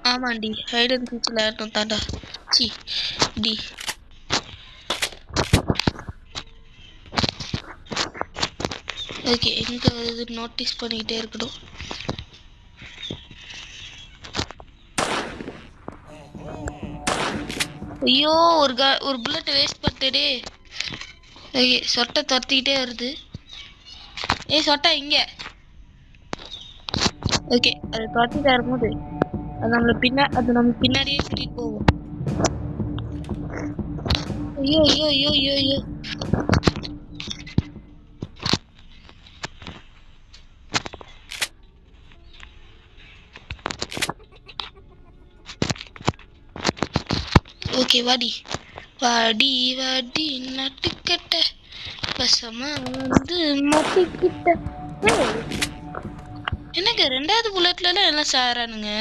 ஆமாண்டி height and seek விளையாடணும் தாண்டா. சி டி ஓகே எங்கே வருது நோட்டீஸ் பண்ணிக்கிட்டே இருக்கணும். ஐயோ ஒரு புல்லட் வேஸ்ட் பண்ணிட்டே. ஓகே சொட்டை துரத்திக்கிட்டே வருது. சொட்டை இங்கே. ஓகே அது துரத்திட்டு வரும்போது அது நம்ம பின்னாடியே கூட்டிட்டு போவோம். ஐயோ ஐயோ ஐயோ ஐயோ ஐயோ ஓகே வாடி வாடி வாடி நட்டுக்கட்ட பசமா வந்து மொட்டிக்கிட்ட. என்னங்க ரெண்டாவது புல்லட்ல எல்லாம் சாரானுங்க.